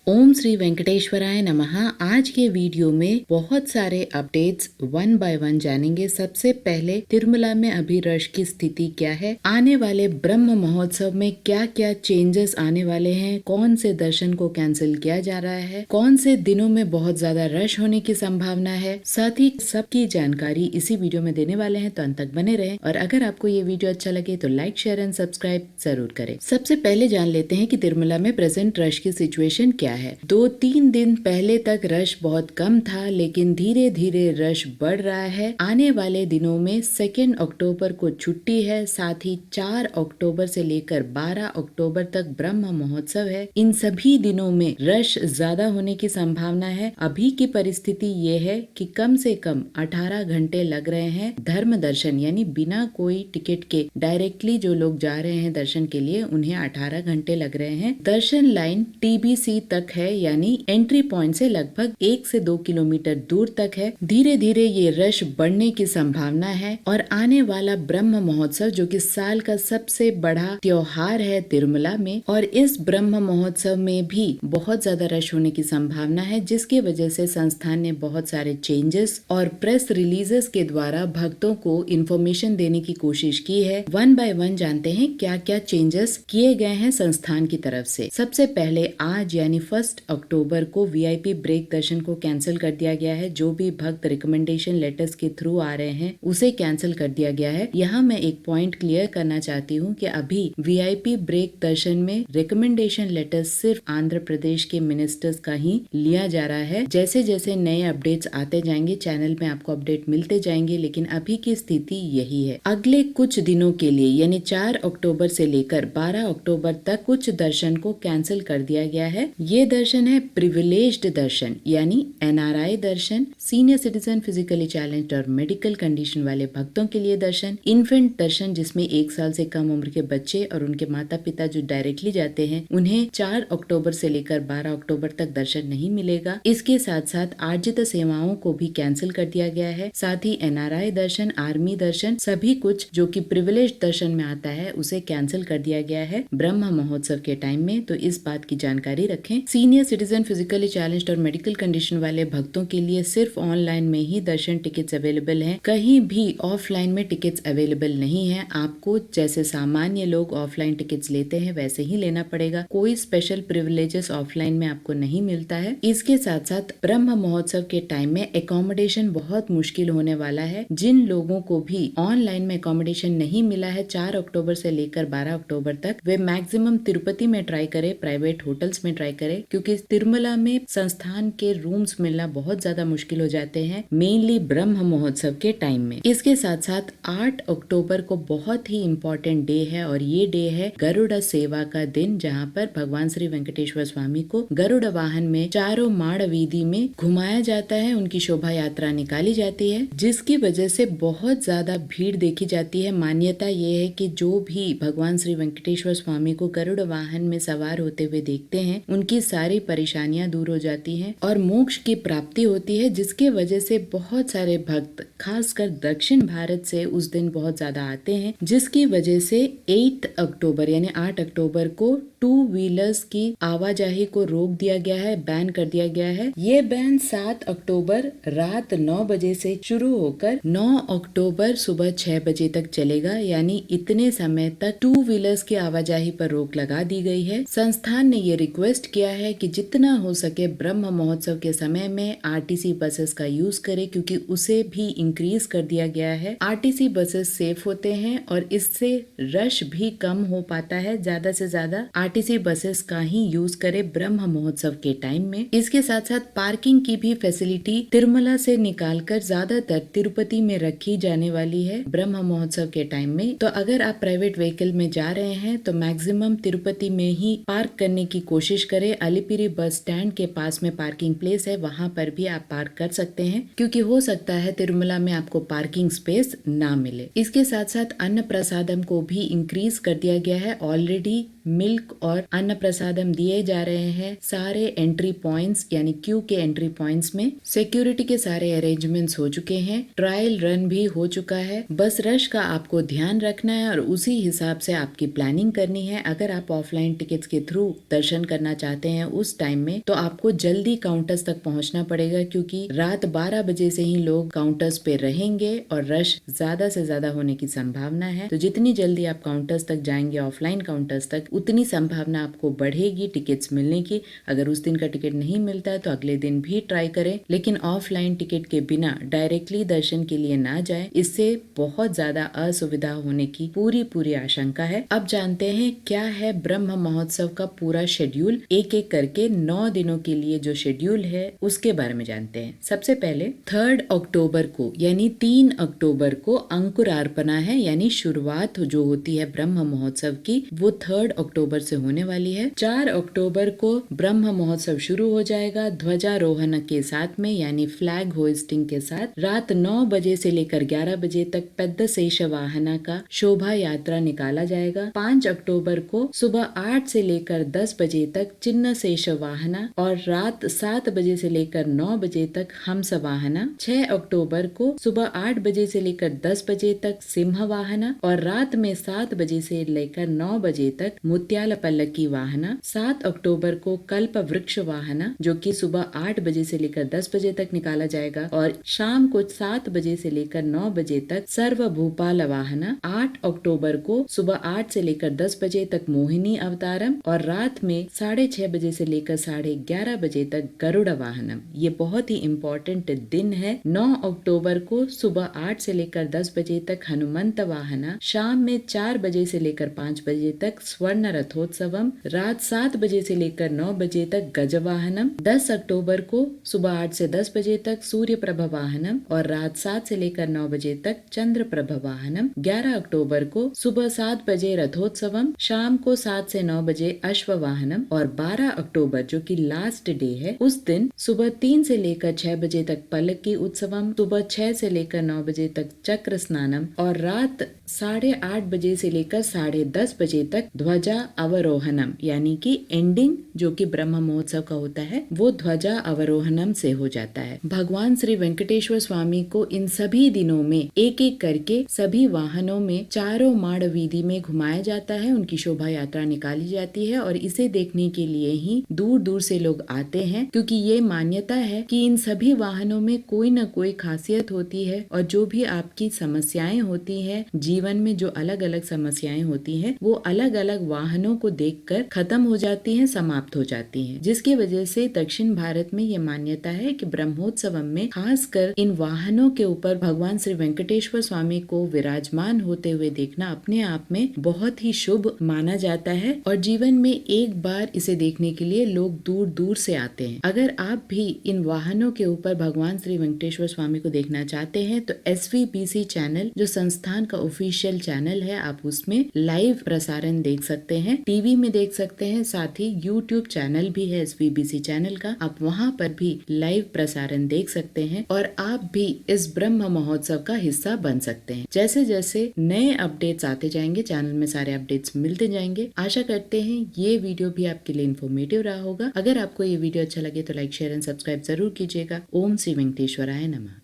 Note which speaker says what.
Speaker 1: ओम श्री वेंकटेश्वराय नमः। आज के वीडियो में बहुत सारे अपडेट्स वन बाय वन जानेंगे। सबसे पहले तिरुमला में अभी रश की स्थिति क्या है, आने वाले ब्रह्म महोत्सव में क्या क्या चेंजेस आने वाले हैं, कौन से दर्शन को कैंसिल किया जा रहा है, कौन से दिनों में बहुत ज्यादा रश होने की संभावना है, साथ ही सबकी जानकारी इसी वीडियो में देने वाले हैं, तो अंत तक बने रहें। और अगर आपको ये वीडियो अच्छा लगे तो लाइक शेयर एंड सब्सक्राइब जरूर करें। सबसे पहले जान लेते हैं कि तिरुमला में प्रेजेंट रश की सिचुएशन क्या है। 2-3 दिन पहले तक रश बहुत कम था, लेकिन धीरे धीरे रश बढ़ रहा है। आने वाले दिनों में 2 अक्टूबर को छुट्टी है, साथ ही 4 अक्टूबर से लेकर 12 अक्टूबर तक ब्रह्म महोत्सव है। इन सभी दिनों में रश ज्यादा होने की संभावना है। अभी की परिस्थिति ये है कि कम से कम 18 घंटे लग रहे हैं धर्म दर्शन, यानी बिना कोई टिकट के डायरेक्टली जो लोग जा रहे हैं दर्शन के लिए, उन्हें 18 घंटे लग रहे हैं। दर्शन लाइन TBC तक है, यानी एंट्री पॉइंट से लगभग 1 से 2 किलोमीटर दूर तक है। धीरे धीरे ये रश बढ़ने की संभावना है और आने वाला ब्रह्म महोत्सव, जो कि साल का सबसे बड़ा त्योहार है तिरुमला में, और इस ब्रह्म महोत्सव में भी बहुत ज्यादा रश होने की संभावना है, जिसकी वजह से संस्थान ने बहुत सारे चेंजेस और प्रेस रिलीजेस के द्वारा भक्तों को इन्फॉर्मेशन देने की कोशिश की है। वन बाय वन जानते हैं क्या क्या चेंजेस किए गए हैं संस्थान की तरफ से। सबसे पहले आज यानी 1 अक्टूबर को VIP ब्रेक दर्शन को कैंसिल कर दिया गया है। जो भी भक्त रिकमेंडेशन लेटर्स के थ्रू आ रहे हैं उसे कैंसिल कर दिया गया है। यहाँ मैं एक पॉइंट क्लियर करना चाहती हूँ कि अभी VIP ब्रेक दर्शन में रिकमेंडेशन लेटर्स सिर्फ आंध्र प्रदेश के मिनिस्टर्स का ही लिया जा रहा है। जैसे जैसे नए अपडेट्स आते जाएंगे चैनल में आपको अपडेट मिलते जाएंगे, लेकिन अभी की स्थिति यही है। अगले कुछ दिनों के लिए यानी 4 अक्टूबर से लेकर 12 अक्टूबर तक कुछ दर्शन को कैंसिल कर दिया गया है। ये दर्शन है प्रिविलेज्ड दर्शन, यानी NRI दर्शन, सीनियर सिटीजन, फिजिकली चैलेंज्ड और मेडिकल कंडीशन वाले भक्तों के लिए दर्शन, इन्फेंट दर्शन जिसमें 1 साल से कम उम्र के बच्चे और उनके माता पिता जो डायरेक्टली जाते हैं उन्हें 4 अक्टूबर से लेकर 12 अक्टूबर तक दर्शन नहीं मिलेगा। इसके साथ साथ आर्जित सेवाओं को भी कैंसिल कर दिया गया है। साथ ही NRI दर्शन, आर्मी दर्शन, सभी कुछ जो कि प्रिविलेज दर्शन में आता है उसे कैंसिल कर दिया गया है ब्रह्म महोत्सव के टाइम में, तो इस बात की जानकारी रखें। सीनियर सिटीजन, फिजिकली चैलेंज्ड और मेडिकल कंडीशन वाले भक्तों के लिए सिर्फ ऑनलाइन में ही दर्शन टिकट्स अवेलेबल हैं। कहीं भी ऑफलाइन में टिकट्स अवेलेबल नहीं है। आपको जैसे सामान्य लोग ऑफलाइन टिकट्स लेते हैं वैसे ही लेना पड़ेगा। कोई स्पेशल प्रिविलेजेस ऑफलाइन में आपको नहीं मिलता है। इसके साथ साथ ब्रह्म महोत्सव के टाइम में एकोमोडेशन बहुत मुश्किल होने वाला है। जिन लोगों को भी ऑनलाइन में एकोमोडेशन नहीं मिला है 4 अक्टूबर से लेकर 12 अक्टूबर तक, वे मैक्सिमम तिरुपति में ट्राई करे, प्राइवेट होटल्स में ट्राई करे, क्योंकि तिरुमला में संस्थान के रूम्स मिलना बहुत ज्यादा मुश्किल हो जाते हैं, मेनली ब्रह्म महोत्सव के टाइम में। इसके साथ साथ 8 अक्टूबर को बहुत ही इम्पोर्टेंट डे है और ये डे है गरुड़ सेवा का दिन, जहाँ पर भगवान श्री वेंकटेश्वर स्वामी को गरुड़ वाहन में चारों माड़ वीधि में घुमाया जाता है, उनकी शोभा यात्रा निकाली जाती है, जिसकी वजह से बहुत ज्यादा भीड़ देखी जाती है। मान्यता ये है कि जो भी भगवान श्री वेंकटेश्वर स्वामी को गरुड़ वाहन में सवार होते हुए देखते हैं उनकी सारी परेशानियां दूर हो जाती हैं और मोक्ष की प्राप्ति होती है, जिसके वजह से बहुत सारे भक्त खासकर दक्षिण भारत से उस दिन बहुत ज्यादा आते हैं, जिसकी वजह से 8 अक्टूबर यानी 8 अक्टूबर को 2 व्हीलर्स की आवाजाही को रोक दिया गया है, बैन कर दिया गया है। ये बैन 7 अक्टूबर रात 9 बजे से शुरू होकर 9 अक्टूबर सुबह 6 बजे तक चलेगा, यानी इतने समय तक 2 व्हीलर्स की आवाजाही पर रोक लगा दी गई है। संस्थान ने ये रिक्वेस्ट किया है कि जितना हो सके ब्रह्म महोत्सव के समय में RTC बसेस का यूज करें, क्योंकि उसे भी इंक्रीज कर दिया गया है। RTC बसेस सेफ होते हैं और इससे रश भी कम हो पाता है। ज्यादा से ज्यादा RTC बसेस का ही यूज करे ब्रह्म महोत्सव के टाइम में। इसके साथ साथ पार्किंग की भी फैसिलिटी तिरुमला से निकालकर ज्यादातर तिरुपति में रखी जाने वाली है ब्रह्म महोत्सव के टाइम में। तो अगर आप प्राइवेट व्हीकल में जा रहे हैं तो मैक्सिमम तिरुपति में ही पार्क करने की कोशिश करें। अलिपिरी बस स्टैंड के पास में पार्किंग प्लेस है, वहां पर भी आप पार्क कर सकते हैं, क्योंकि हो सकता है तिरुमला में आपको पार्किंग स्पेस ना मिले। इसके साथ साथ अन्न प्रसादम को भी इंक्रीज कर दिया गया है। ऑलरेडी मिल्क और अन्न प्रसादम दिए जा रहे हैं सारे एंट्री पॉइंट्स यानी क्यू के एंट्री पॉइंट्स में। सिक्योरिटी के सारे अरेंजमेंट्स हो चुके हैं, ट्रायल रन भी हो चुका है। बस रश का आपको ध्यान रखना है और उसी हिसाब से आपकी प्लानिंग करनी है। अगर आप ऑफलाइन टिकट्स के थ्रू दर्शन करना चाहते हैं उस टाइम में तो आपको जल्दी काउंटर्स तक पहुंचना पड़ेगा, क्योंकि रात 12 बजे से ही लोग काउंटर्स पे रहेंगे और रश ज्यादा से ज्यादा होने की संभावना है। तो जितनी जल्दी आप काउंटर्स तक जाएंगे, ऑफलाइन काउंटर्स तक, उतनी संभावना आपको बढ़ेगी टिकट्स मिलने की। अगर उस दिन का टिकट नहीं मिलता है तो अगले दिन भी ट्राई करें, लेकिन ऑफलाइन टिकट के बिना डायरेक्टली दर्शन के लिए ना जाएं। इससे बहुत ज्यादा असुविधा होने की पूरी आशंका है। अब जानते हैं क्या है ब्रह्म महोत्सव का पूरा शेड्यूल। एक एक करके 9 दिनों के लिए जो शेड्यूल है उसके बारे में जानते हैं। सबसे पहले 3 अक्टूबर को यानी 3 अक्टूबर को अंकुरार्पणा है, यानी शुरुआत जो होती है ब्रह्म महोत्सव की वो 3 अक्टूबर से होने वाली है। 4 अक्टूबर को ब्रह्म महोत्सव शुरू हो जाएगा ध्वजारोहण के साथ में, यानी फ्लैग होइस्टिंग के साथ। रात 9 बजे से लेकर 11 बजे तक पेद्द शेष वाहना का शोभा यात्रा निकाला जाएगा। 5 अक्टूबर को सुबह 8 से लेकर 10 बजे तक चिन्ह शेष वाहना और रात 7 बजे से लेकर 9 बजे तक हंस वाहना। 6 अक्टूबर को सुबह 8 बजे से लेकर 10 बजे तक सिंह वाहना और रात में 7 बजे से लेकर 9 बजे तक मुत्याल पल्लकी वाहना। 7 अक्टूबर को कल्प वृक्ष वाहना जो कि सुबह 8 बजे से लेकर 10 बजे तक निकाला जाएगा और शाम को 7 बजे से लेकर 9 बजे तक सर्व भूपाल वाहना। 8 अक्टूबर को सुबह 8 से लेकर 10 बजे तक मोहिनी अवतारम और रात में 6:30 बजे से लेकर 11:30 बजे तक गरुड़ वाहनम। ये बहुत ही इम्पोर्टेंट दिन है। 9 अक्टूबर को सुबह 8 से लेकर 10 बजे तक हनुमंत वाहना। शाम में 4 बजे से लेकर 5 बजे तक स्वर्ण रथोत्सवम। रात 7 बजे से लेकर 9 बजे तक गज वाहनम। 10 अक्टूबर को सुबह 8 से 10 बजे तक सूर्य प्रभ वाहनम और रात 7 से लेकर 9 बजे तक चंद्र प्रभ वाहनम। 11 अक्टूबर को सुबह 7 बजे रथोत्सवम, शाम को 7 से 9 बजे अश्व वाहनम और 12 अक्टूबर जो कि लास्ट डे है उस दिन सुबह 3 से लेकर 6 बजे तक पल्लकी उत्सवम, सुबह 6 से लेकर 9 बजे तक चक्र स्नानम और रात 8:30 बजे से लेकर 10:30 बजे तक ध्वजा अवरोहनम, यानी कि एंडिंग जो कि ब्रह्म महोत्सव का होता है वो ध्वजा अवरोहनम से हो जाता है। भगवान श्री वेंकटेश्वर स्वामी को इन सभी दिनों में एक एक करके सभी वाहनों में चारों माड़ वीधि में घुमाया जाता है, उनकी शोभा यात्रा निकाली जाती है और इसे देखने के लिए ही दूर दूर से लोग आते हैं, क्योंकि ये मान्यता है कि इन सभी वाहनों में कोई न कोई खासियत होती है और जो भी आपकी समस्याएं होती है जीवन में, जो अलग अलग समस्याएं होती हैं वो अलग अलग वाहनों को देखकर खत्म हो जाती हैं, समाप्त हो जाती हैं। जिसकी वजह से दक्षिण भारत में ये मान्यता है कि ब्रह्मोत्सव में खासकर इन वाहनों के ऊपर भगवान श्री वेंकटेश्वर स्वामी को विराजमान होते हुए देखना अपने आप में बहुत ही शुभ माना जाता है और जीवन में एक बार इसे देखने के लिए लोग दूर दूर से आते हैं। अगर आप भी इन वाहनों के ऊपर भगवान श्री वेंकटेश्वर स्वामी को देखना चाहते हैं तो SVBC चैनल जो संस्थान का ऑफिशियल चैनल है, आप उसमें लाइव प्रसारण देख सकते हैं, टीवी में देख सकते हैं। साथ ही YouTube चैनल भी है SVBC चैनल का, आप वहां पर भी लाइव प्रसारण देख सकते हैं और आप भी इस ब्रह्म महोत्सव का हिस्सा बन सकते हैं। जैसे जैसे नए अपडेट्स आते जाएंगे चैनल में सारे अपडेट्स मिलते जाएंगे। आशा करते हैं ये वीडियो भी आपके लिए इन्फॉर्मेटिव रहा होगा। अगर आपको ये वीडियो अच्छा लगे तो लाइक, शेयर एंड सब्सक्राइब जरूर कीजिएगा। ओम श्री वेंकटेश्वराय नमः।